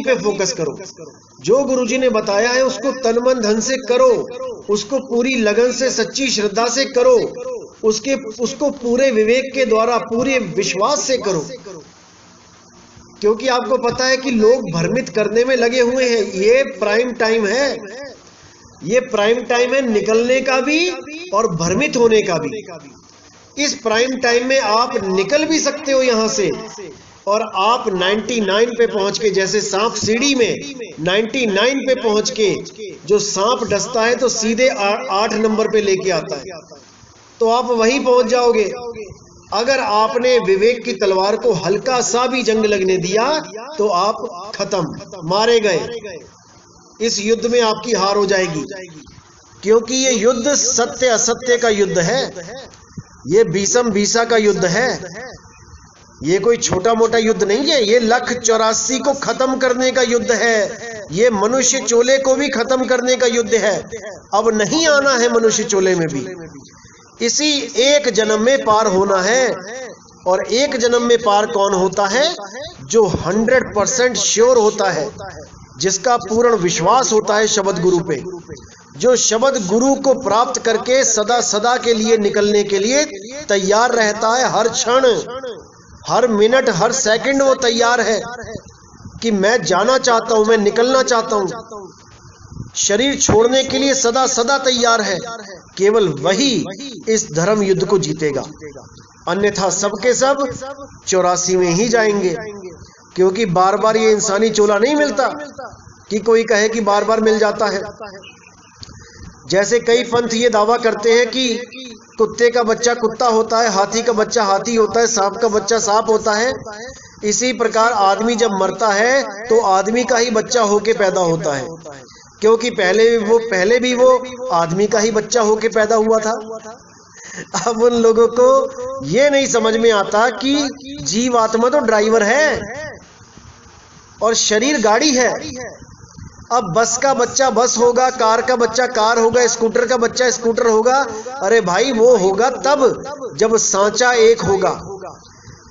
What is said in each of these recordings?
पे फोकस करो। जो गुरुजी ने बताया है उसको तन मन धन से करो, उसको पूरी लगन से सच्ची श्रद्धा से करो, उसको पूरे विवेक के द्वारा पूरे विश्वास से करो। क्योंकि आपको पता है कि लोग भ्रमित करने में लगे हुए हैं। ये प्राइम टाइम है, ये प्राइम टाइम है निकलने का भी और भ्रमित होने का भी। इस प्राइम टाइम में आप निकल भी सकते हो यहां से, और आप 99 पे पहुंच के, जैसे सांप सीढ़ी में 99 पे पहुंच के जो सांप डसता है तो सीधे 8 नंबर पे लेके आता है, तो आप वहीं पहुंच जाओगे। अगर आपने विवेक की तलवार को हल्का सा भी जंग लगने दिया तो आप खत्म, मारे गए। इस युद्ध में आपकी हार हो जाएगी, क्योंकि ये युद्ध सत्य असत्य का युद्ध है, ये भीषम भीषा का युद्ध है। ये कोई छोटा मोटा युद्ध नहीं है, ये 1,84,000 को खत्म करने का युद्ध है। ये मनुष्य चोले को भी खत्म करने का युद्ध है। अब नहीं आना है मनुष्य चोले में भी, इसी एक जन्म में पार होना है। और एक जन्म में पार कौन होता है? जो 100% श्योर होता है, जिसका पूर्ण विश्वास होता है शब्द गुरु पे, जो शब्द गुरु को प्राप्त करके सदा सदा के लिए निकलने के लिए तैयार रहता है। हर क्षण, हर मिनट, हर सेकंड वो तैयार है कि मैं जाना चाहता हूं, मैं निकलना चाहता हूं। शरीर छोड़ने के लिए सदा सदा तैयार है। केवल वही इस धर्म युद्ध को जीतेगा, अन्यथा सबके सब 84 में ही जाएंगे। क्योंकि बार बार ये इंसानी चोला नहीं मिलता कि कोई कहे कि बार बार मिल जाता है। जैसे कई पंथ ये दावा करते हैं कि कुत्ते का बच्चा कुत्ता होता है, हाथी का बच्चा हाथी होता है, सांप का बच्चा सांप होता है। इसी प्रकार आदमी जब मरता है तो आदमी का ही बच्चा होके पैदा होता है, क्योंकि पहले भी वो आदमी का ही बच्चा होके पैदा हुआ था। अब उन लोगों को ये नहीं समझ में आता कि जीव आत्मा तो ड्राइवर है और शरीर गाड़ी है। अब बस का बच्चा बस होगा, कार का बच्चा कार होगा, स्कूटर का बच्चा स्कूटर होगा। अरे भाई, वो होगा तब जब सांचा एक होगा।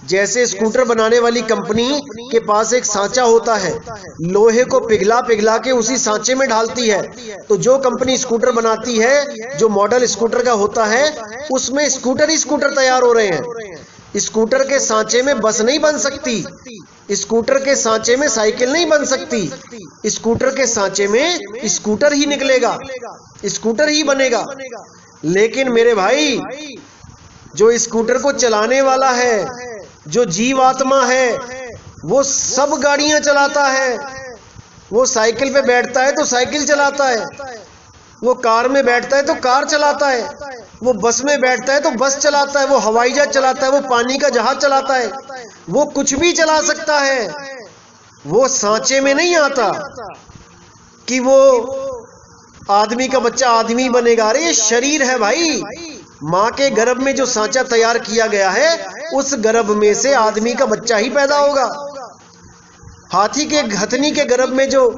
जैसे स्कूटर बनाने वाली कंपनी के पास एक सांचा होता है, लोहे को पिघला पिघला के उसी सांचे में ढालती है। तो जो कंपनी स्कूटर बनाती है, जो मॉडल स्कूटर का होता है, उसमें स्कूटर ही स्कूटर तैयार हो रहे हैं। स्कूटर के सांचे में बस नहीं बन सकती, स्कूटर के सांचे में साइकिल नहीं बन सकती। स्कूटर के सांचे में स्कूटर ही निकलेगा, स्कूटर ही बनेगा। लेकिन मेरे भाई, जो स्कूटर को चलाने वाला है, जो जीव आत्मा है, वो सब गाड़ियां चलाता है। वो साइकिल पे बैठता है तो साइकिल चलाता है, वो कार में बैठता है तो कार चलाता है, वो बस में बैठता है तो बस चलाता है, वो हवाई जहाज चलाता है, वो पानी का जहाज चलाता है, वो कुछ भी चला सकता है। वो सांचे में नहीं आता कि वो आदमी का बच्चा आदमी बनेगा। अरे ये शरीर है भाई, माँ के गर्भ में जो सांचा तैयार किया गया है, उस गर्भ में से आदमी का बच्चा ही पैदा होगा। हाथी के हथनी के गर्भ में जो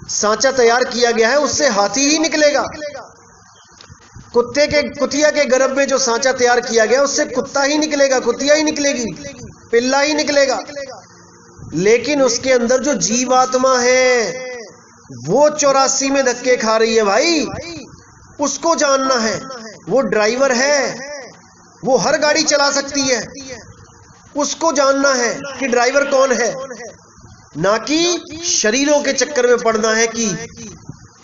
सांचा तैयार किया गया है, उससे हाथी ही निकलेगा। कुतिया के गर्भ में जो सांचा तैयार किया गया, उससे कुत्ता ही निकलेगा, कुतिया ही निकलेगी, पिल्ला ही निकलेगा। लेकिन उसके अंदर जो जीवात्मा है, वो 84 में धक्के खा रही है भाई। उसको जानना है, वो ड्राइवर है, वो हर गाड़ी चला सकती है। उसको जानना है कि ड्राइवर कौन है, ना कि शरीरों के चक्कर में पड़ना है कि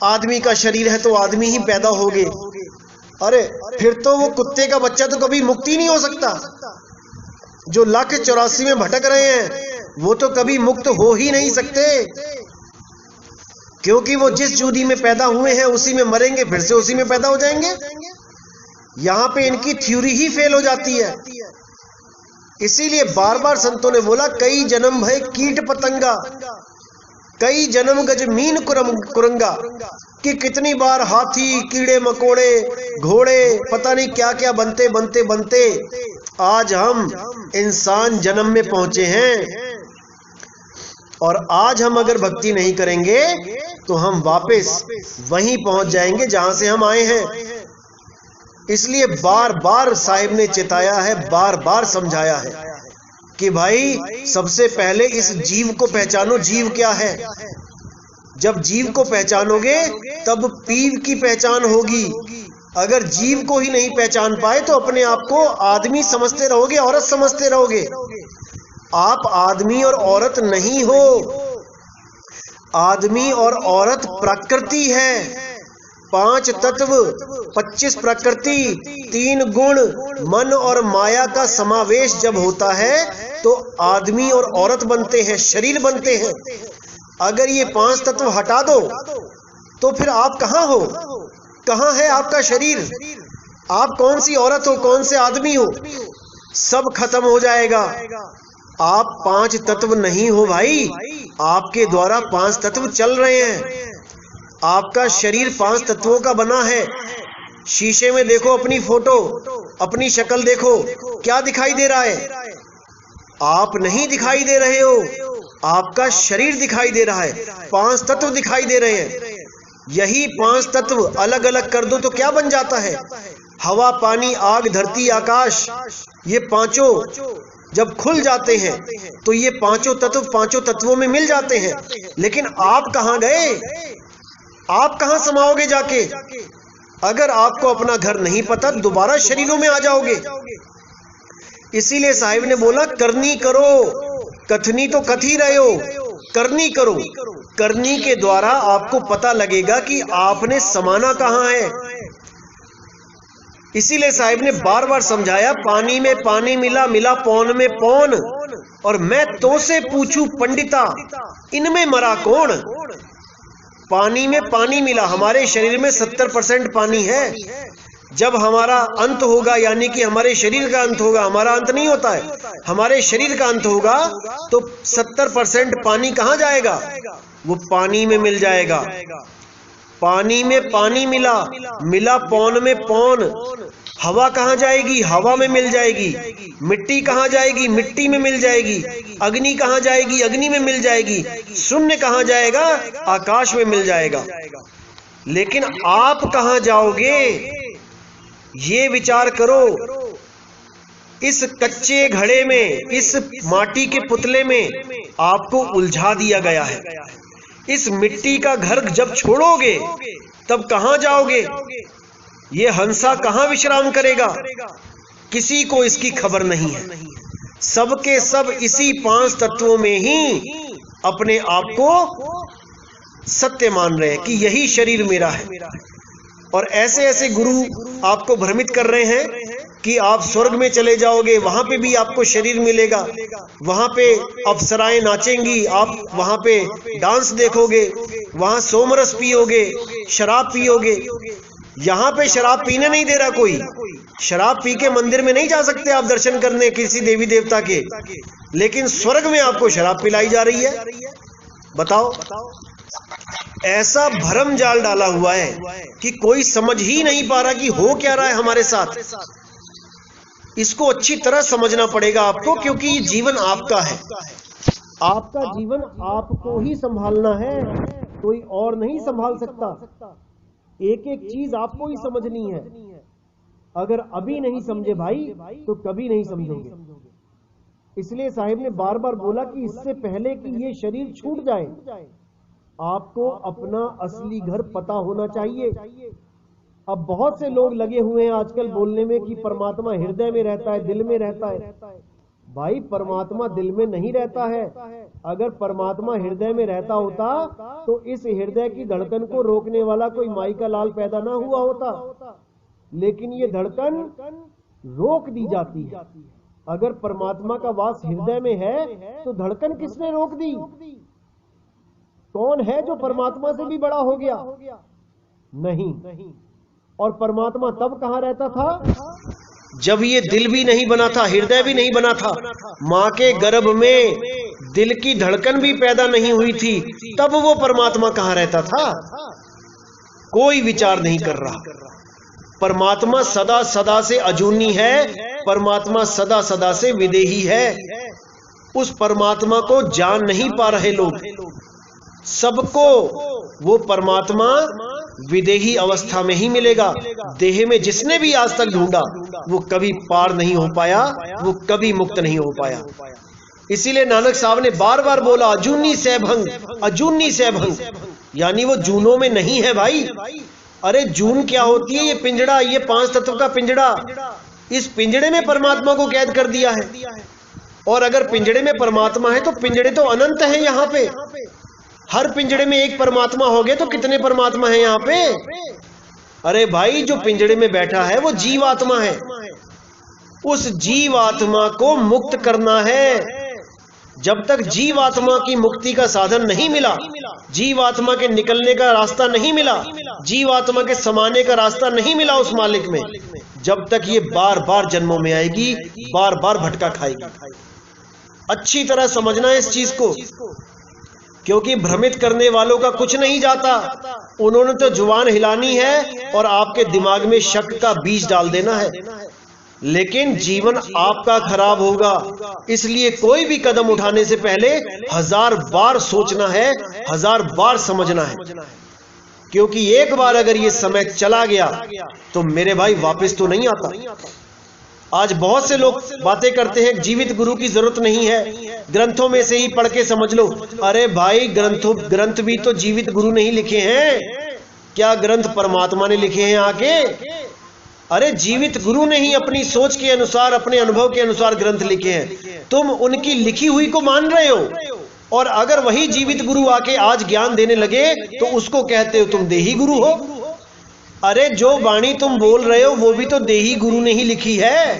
आदमी का शरीर है तो आदमी ही पैदा होगे। अरे फिर तो वो कुत्ते का बच्चा तो कभी मुक्त ही नहीं हो सकता। जो 1,84,000 में भटक रहे हैं, वो तो कभी मुक्त हो ही नहीं सकते, क्योंकि वो जिस जूदी में पैदा हुए हैं उसी में मरेंगे, फिर से उसी में पैदा हो जाएंगे। यहाँ पे इनकी थ्योरी ही फेल हो जाती है। इसीलिए बार बार संतों ने बोला, कई जन्म भय कीट पतंगा, कई जन्म गज मीन कुरंगा, कि कितनी बार हाथी, कीड़े मकोड़े, घोड़े, पता नहीं क्या क्या बनते बनते बनते आज हम इंसान जन्म में पहुंचे हैं। और आज हम अगर भक्ति नहीं करेंगे तो हम वापस वहीं पहुंच जाएंगे जहां से हम आए हैं। इसलिए बार बार साहिब ने चेताया है, बार बार समझाया है कि भाई सबसे पहले इस जीव को पहचानो, जीव क्या है। जब जीव को पहचानोगे तब पीव की पहचान होगी। अगर जीव को ही नहीं पहचान पाए तो अपने आप को आदमी समझते रहोगे, औरत समझते रहोगे। आप आदमी और औरत नहीं हो। आदमी और औरत प्रकृति है। 5 तत्व, 25 प्रकृति, 3 गुण, मन और माया का समावेश जब होता है तो आदमी और औरत बनते हैं, शरीर बनते हैं। अगर ये 5 तत्व हटा दो तो फिर आप कहाँ हो? कहाँ है आपका शरीर? आप कौन सी औरत हो, कौन से आदमी हो? सब खत्म हो जाएगा। आप 5 तत्व नहीं हो भाई। आपके द्वारा 5 तत्व चल रहे हैं। आपका शरीर 5 तत्वों का बना है। शीशे में देखो अपनी फोटो, अपनी शक्ल देखो, क्या दिखाई दे रहा है? आप नहीं दिखाई दे रहे हो, आपका शरीर दिखाई दे रहा है। 5 तत्व दिखाई दे रहे हैं। यही 5 तत्व अलग अलग कर दो तो क्या बन जाता है? हवा, पानी, आग, धरती, आकाश। ये पांचों जब खुल जाते हैं तो ये पांचों तत्व 5 तत्वों में मिल जाते हैं। लेकिन आप कहां गए? आप कहां समाओगे जाके? अगर आपको अपना घर नहीं पता दोबारा शरीरों में आ जाओगे। इसीलिए साहिब ने बोला करनी करो, कथनी तो कथ ही रहे हो, करनी करो। करनी के द्वारा आपको पता लगेगा कि आपने समाना कहां है। इसीलिए साहिब ने बार बार समझाया, पानी में पानी मिला, मिला पौन में पौन, और मैं तो से पूछूं पंडिता इनमें मरा कौन। पानी में पानी मिला। हमारे शरीर में 70% पानी है। जब हमारा अंत होगा, यानी कि हमारे शरीर का अंत होगा, हमारा अंत नहीं होता है, हमारे शरीर का अंत होगा, तो 70% पानी कहां जाएगा? वो पानी में मिल जाएगा। पानी में पानी मिला, मिला पौन में पौन। हवा कहां जाएगी? हवा में मिल जाएगी। मिट्टी कहां जाएगी? मिट्टी में मिल जाएगी। अग्नि कहां जाएगी? अग्नि में मिल जाएगी। शून्य कहां जाएगा? आकाश में मिल जाएगा। लेकिन आप कहां जाओगे? ये विचार करो। इस कच्चे घड़े में, इस माटी के पुतले में आपको उलझा दिया गया है। इस मिट्टी का घर जब छोड़ोगे तब कहां जाओगे? ये हंसा कहां विश्राम करेगा? किसी को इसकी खबर नहीं है। सबके सब इसी 5 तत्वों में ही अपने आप को सत्य मान रहे हैं कि यही शरीर मेरा है। और ऐसे ऐसे गुरु आपको भ्रमित कर रहे हैं कि आप स्वर्ग में चले जाओगे, वहां पे भी आपको शरीर मिलेगा, वहां पे अप्सराएं नाचेंगी, आप वहां पे डांस देखोगे, वहां सोमरस पियोगे, शराब पियोगे। यहाँ पे शराब पीने नहीं दे रहा कोई। शराब पी के मंदिर में नहीं जा सकते आप दर्शन करने किसी देवी देवता के, लेकिन स्वर्ग में आपको शराब पिलाई जा रही है। बताओ, ऐसा भरम जाल डाला हुआ है कि कोई समझ ही नहीं पा रहा कि हो क्या रहा है हमारे साथ। इसको अच्छी तरह समझना पड़ेगा आपको, क्योंकि ये जीवन आपका है। आपका जीवन आपको ही संभालना है, कोई और नहीं संभाल सकता। एक एक चीज आपको ही समझनी है। अगर अभी नहीं समझे भाई तो कभी नहीं समझोगे। इसलिए साहिब ने बार बार बोला कि इससे पहले कि ये शरीर छूट जाए, आपको अपना असली घर पता होना चाहिए। अब बहुत से लोग लगे हुए हैं आजकल बोलने में कि परमात्मा हृदय में रहता है, दिल में रहता है। भाई परमात्मा दिल में नहीं रहता है। अगर परमात्मा हृदय में रहता होता तो इस हृदय की धड़कन को रोकने वाला कोई माई का लाल पैदा ना हुआ होता। लेकिन ये धड़कन रोक दी जाती है। अगर परमात्मा का वास हृदय में है तो धड़कन किसने रोक दी? कौन है जो परमात्मा से भी बड़ा हो गया? नहीं। और परमात्मा तब कहां रहता था? जब ये दिल भी नहीं बना था, हृदय भी नहीं बना था, मां के गर्भ में दिल की धड़कन भी पैदा नहीं हुई थी, तब वो परमात्मा कहां रहता था? कोई विचार नहीं कर रहा। परमात्मा सदा सदा से अजूनी है, परमात्मा सदा सदा से विदेही है। उस परमात्मा को जान नहीं पा रहे लोग। सबको वो परमात्मा विदेही अवस्था में ही मिलेगा। देह में जिसने भी आज तक ढूंढा वो कभी पार नहीं हो पाया, वो कभी मुक्त नहीं हो पाया। इसीलिए नानक साहब ने बार बार बोला अजूनी सैभंग, अजूनी सैभंग, यानी वो जूनों में नहीं है भाई। अरे जून क्या होती है? ये पिंजड़ा, ये 5 तत्व का पिंजड़ा, इस पिंजड़े में परमात्मा को कैद कर दिया है। और अगर पिंजड़े में परमात्मा है तो पिंजड़े तो अनंत है यहाँ पे। हर पिंजड़े में एक परमात्मा हो गए तो कितने परमात्मा है यहाँ पे? अरे भाई जो पिंजड़े में बैठा है वो जीवात्मा है, उस जीवात्मा को मुक्त करना है। जब तक जीवात्मा की मुक्ति का साधन नहीं मिला, जीवात्मा के निकलने का रास्ता नहीं मिला, जीवात्मा के समाने का रास्ता नहीं मिला उस मालिक में, जब तक ये बार बार जन्मों में आएगी, बार बार भटका खाएगी। अच्छी तरह समझना है इस चीज को, क्योंकि भ्रमित करने वालों का कुछ नहीं जाता। उन्होंने तो जुबान हिलानी है और आपके दिमाग में शक का बीज डाल देना है, लेकिन जीवन आपका खराब होगा। इसलिए कोई भी कदम उठाने से पहले 1000 बार सोचना है, 1000 बार समझना है, क्योंकि एक बार अगर ये समय चला गया तो मेरे भाई वापस तो नहीं आता। आज बहुत से लोग बातें करते हैं जीवित गुरु की जरूरत नहीं है, ग्रंथों में से ही पढ़ के समझ लो। अरे भाई ग्रंथ भी तो जीवित गुरु नहीं लिखे हैं, क्या ग्रंथ परमात्मा ने लिखे हैं आके? अरे जीवित गुरु ने ही अपनी सोच के अनुसार, अपने अनुभव के अनुसार ग्रंथ लिखे हैं। तुम उनकी लिखी हुई को मान रहे हो, और अगर वही जीवित गुरु आके आज ज्ञान देने लगे तो उसको कहते हो तुम देही गुरु हो। अरे जो वाणी तुम बोल रहे हो वो भी तो देही गुरु ने ही लिखी है।